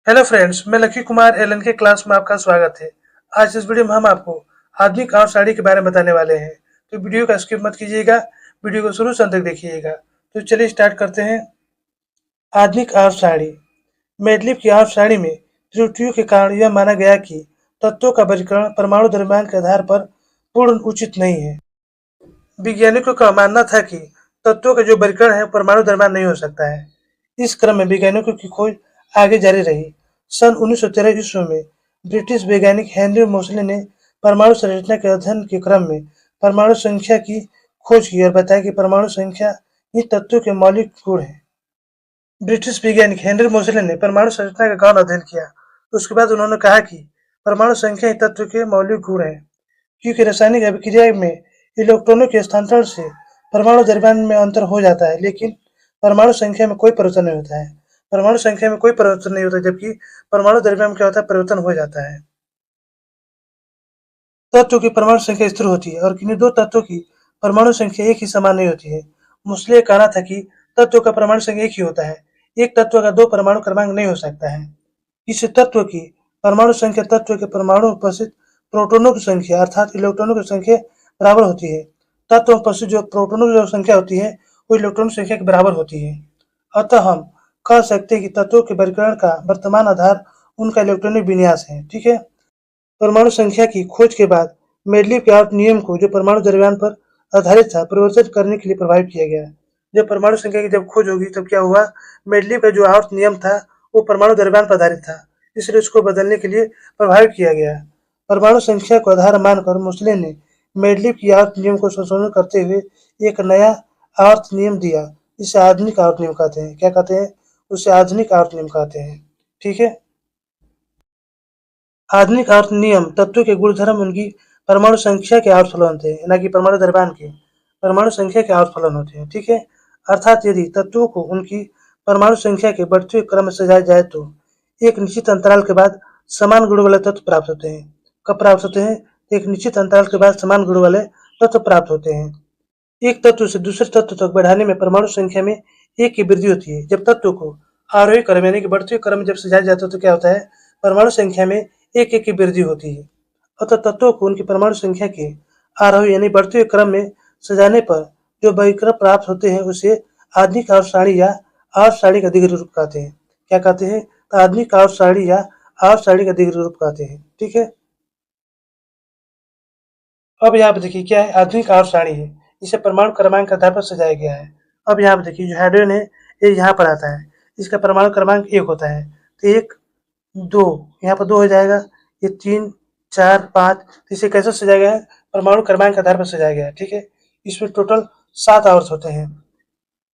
Hello friends, मैं lucky Kumar Elon के class में आपका स्वागत है। आज इस वीडियो में हम आपको आधुनिक और साड़ी के बारे में बताने वाले हैं। तो वीडियो का स्किप मत कीजिएगा, वीडियो को शुरू से अंत तक देखिएगा। तो चलिए स्टार्ट करते हैं। आधुनिक और साड़ी। मैडलिप की और साड़ी में त्रुटियों के कारण यह माना गया कि तत्वों का वर्गीकरण परमाणु द्रव्यमान के आधार पर पूर्ण उचित नहीं है। वैज्ञानिकों का मानना था कि तत्वों का जो वर्गीकरण है परमाणु द्रव्यमान नहीं हो सकता है। इस क्रम में वैज्ञानिकों की खोज आगे जारी रही। सन 1913 ईस्वी में ब्रिटिश वैज्ञानिक हेनरी मोसले ने परमाणु संरचना के अध्ययन के क्रम में परमाणु संख्या की खोज की और बताया कि परमाणु संख्या इन तत्वों के मौलिक गुण है। ब्रिटिश वैज्ञानिक हेनरी मोसले ने परमाणु संरचना का गहन अध्ययन किया। उसके बाद उन्होंने कहा कि परमाणु संख्या इन तत्व के मौलिक गुण है, क्योंकि रासायनिक अभिक्रिया में इलेक्ट्रॉनों के स्थानांतरण से परमाणु द्रव्यमान में अंतर हो जाता है, लेकिन परमाणु संख्या में कोई परिवर्तन नहीं होता है। परमाणु संख्या में कोई परिवर्तन नहीं होता, जबकि परमाणु द्रव्यमान में क्या होता है, परिवर्तन हो जाता है। तत्व की परमाणु संख्या स्थिर होती है और किन्हीं दो तत्वों की परमाणु संख्या एक ही समान नहीं होती है। मोसले का कहना था कि तत्व का परमाणु संख्या एक ही होता है। एक तत्व का दो परमाणु क्रमांक नहीं हो सकता है। इस तत्व की परमाणु संख्या तत्व के परमाणु में उपस्थित प्रोटॉनों की संख्या अर्थात इलेक्ट्रॉनों की संख्या बराबर होती है। तत्व में उपस्थित जो प्रोटॉनों की जो संख्या होती है वो इलेक्ट्रॉन संख्या के बराबर होती है। अतः हम कह सकते हैं कि तत्वों के वर्गीकरण का वर्तमान आधार उनका इलेक्ट्रॉनिक विन्यास है। ठीक है। परमाणु संख्या की खोज के बाद मेडलिव के आवर्त नियम को, जो परमाणु द्रव्यमान पर आधारित था, परिवर्तित करने के लिए प्रभावित किया गया। जब परमाणु संख्या की जब खोज होगी तब क्या हुआ, मेडलिव का जो आवर्त नियम था वो परमाणु द्रव्यमान पर आधारित था, इसलिए उसको बदलने के लिए प्रभावित किया गया। परमाणु संख्या को आधार मानकर मोसले ने मेडलिव की आवर्त नियम को संशोधन करते हुए एक नया आवर्त नियम दिया। इसे आधुनिक आवर्त नियम कहते हैं। क्या कहते हैं? उसे आधुनिक आवर्त नियम कहते हैं। ठीक है। आधुनिक आवर्त नियम तत्वों के गुणधर्म उनकी परमाणु संख्या के आवर्त फलन होते हैं, न कि परमाणु द्रव्यमान के। परमाणु संख्या के आवर्त फलन होते हैं। ठीक है। अर्थात यदि तत्वों को उनकी परमाणु संख्या के बढ़ते हुए क्रम में सजाया जाए तो एक निश्चित अंतराल के बाद समान गुण वाले तत्व प्राप्त होते हैं। कब प्राप्त होते हैं? एक निश्चित अंतराल के बाद समान गुण वाले तत्व प्राप्त होते हैं। एक तत्व से दूसरे तत्व तक बढ़ाने में परमाणु संख्या में एक की वृद्धि होती है। जब तत्व को आरोही क्रम यानी कि बढ़ते हुए क्रम में जब सजाया जाता है तो क्या होता है, परमाणु संख्या में एक एक की वृद्धि होती है। अतः तत्वों को उनकी परमाणु संख्या के आरोही यानी बढ़ते हुए क्रम में सजाने पर जो वर्गीकरण प्राप्त होते हैं उसे आधुनिक आवर्त सारणी या आवर्त सारणी का दीर्घ रूप कहते हैं। क्या कहते हैं? तो आधुनिक आवर्त सारणी या आवर्त सारणी का दीर्घ रूप कहते हैं। ठीक है। अब यहाँ पे देखिए क्या है, आधुनिक आवर्त सारणी है। इसे परमाणु क्रमांक के आधार पर सजाया गया है। अब यहाँ पे देखिए जो हाइड्रोजन है ये यहाँ पर आता है। इसका परमाणु क्रमांक एक होता है। तो एक, दो, यहाँ पर दो हो जाएगा। ये तीन, चार, पाँच। तो इसे कैसे सजाया गया है? परमाणु क्रमांक के आधार पर सजाया गया है। ठीक है। इसमें टोटल 7 आवर्त होते हैं।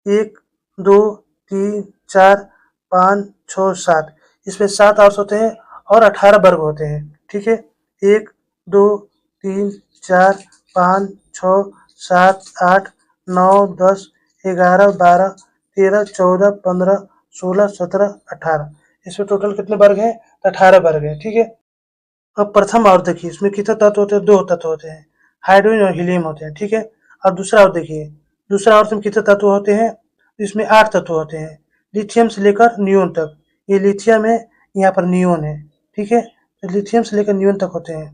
1, 2, 3, 4, 5, 6, 7। इसमें 7 आवर्त होते हैं और 18 वर्ग होते हैं। ठीक है। 1, 2, 3, 4, 5, 6, 7, 8, 9, 10, 11, 12, 13, 14, 15, 16, 17, 18। इसमें टोटल कितने वर्ग हैं? 18 वर्ग हैं। ठीक है। अब प्रथम आवर्त देखिए, इसमें कितने तत्व होते हैं? 2 तत्व होते हैं, हाइड्रोजन और हीलियम होते हैं। ठीक है। और दूसरा आवर्त देखिए, दूसरा आवर्त में कितने तत्व होते हैं? इसमें 8 तत्व होते हैं, लिथियम से लेकर नियोन तक। ये लिथियम है, यहाँ पर नियोन है। ठीक है। तो लिथियम से लेकर नियोन तक होते हैं।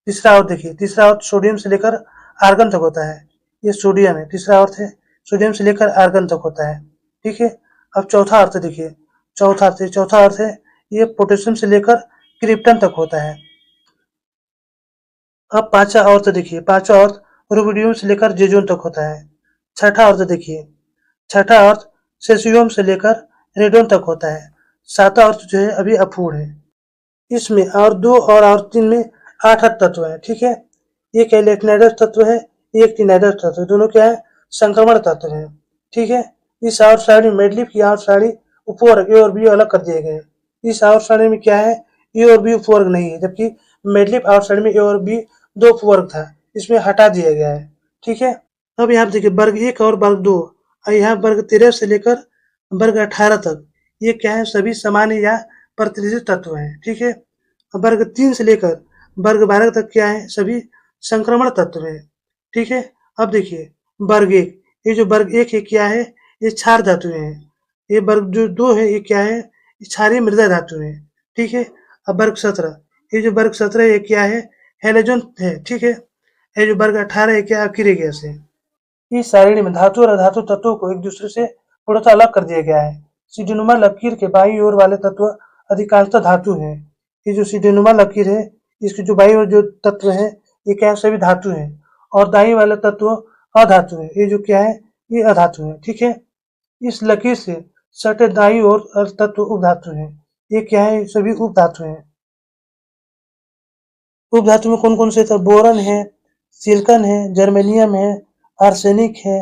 तीसरा आवर्त देखिए, तीसरा आवर्त सोडियम से लेकर आर्गन तक होता है। ये सोडियम है, तीसरा आवर्त है सोडियम से लेकर आर्गन तक होता है। ठीक है। अब चौथा आवर्त देखिए, चौथा आवर्त है ये पोटेशियम से लेकर क्रिप्टन तक होता है। अब पांचवा आवर्त देखिए, पांचवा आवर्त रुबिडियम से लेकर जेजोन तक होता है। छठा आवर्त देखिए, छठा आवर्त सेसियम से लेकर रेडोन तक होता है। सातवां आवर्त जो है अभी अपूर्ण है। इसमें और दो और आवर्त तीन में 8 तत्व है। ठीक है। एक लेटनाइडस तत्व है, एक टिनाइडस तत्व है। दोनों क्या है? संक्रमण तत्व है। ठीक है। इस आवर्त सारणी मेडलिफ की आवर्त सारणी उपवर्ग ए और बी अलग कर दिए गए। इस आवर्त सारणी में क्या है? ए और बी उपवर्ग नहीं है, जबकि मेडलिफ आवर्त सारणी में ए और बी दो उपवर्ग था, इसमें हटा दिया गया है। ठीक है। अब यहाँ देखिए वर्ग एक और वर्ग दो, और यहाँ वर्ग 13 से लेकर वर्ग 18 तक ये क्या है? सभी सामान्य या प्रतिनिधित्व तत्व हैं। ठीक है। वर्ग 3 से लेकर वर्ग 12 तक क्या है? सभी संक्रमण तत्व हैं। ठीक है। अब देखिए वर्ग एक, ये जो वर्ग एक है क्या है? ये क्षार धातुएं हैं। ये वर्ग जो दो है ये क्या है? क्षारीय मृदा धातु है, ठीक है। अब वर्ग 17, ये जो वर्ग 17 ये क्या है, हेलोजन है, ठीक है। ये जो वर्ग 18 है क्या, अक्रिय गैस है। इस सारणी में धातु और अधातु तत्वों को एक दूसरे से पूर्णतः अलग कर दिया गया है। सीढ़ीनुमा लकीर के बाईं ओर वाले तत्व अधिकांशतः धातु हैं। ये जो सीढ़ीनुमा लकीर है, इसकी जो बाईं ओर जो तत्व है ये क्या है, सभी धातु हैं। और दाईं वाले तत्व अधातु है, ये जो क्या है, ये अधातु है, ठीक है। इस लकीर से सटे दाईं ओर तत्व उपधातु हैं। ये क्या है, सभी उपधातु हैं। उपधातु में कौन कौन से थे, बोरन है, सिलिकन है, जर्मेनियम है, आर्सेनिक है,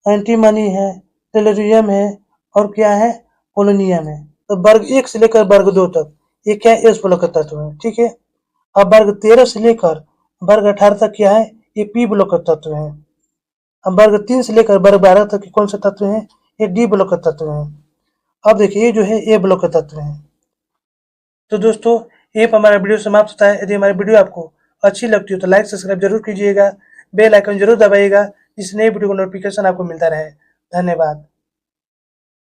एंटीमनी है, टेलुरियम है और क्या है, पोलोनियम है। तो वर्ग 1 से लेकर वर्ग 2 तक ये क्या है, एस ब्लॉक के तत्व है, ठीक है। अब वर्ग 13 से लेकर वर्ग 18 तक क्या है, ये पी ब्लॉक के तत्व है। अब वर्ग 3 से लेकर वर्ग 12 तक कौन से तत्व है, ये डी ब्लॉक के तत्व है। अब देखिए ये जो है ए ब्लॉक के तत्व है। तो दोस्तों यहीं पर हमारा वीडियो समाप्त होता है। यदि हमारी वीडियो आपको अच्छी लगती हो तो लाइक सब्सक्राइब जरूर कीजिएगा, बेल आइकन जरूर दबाइएगा, जिससे नई वीडियो का नोटिफिकेशन आपको मिलता रहे। धन्यवाद।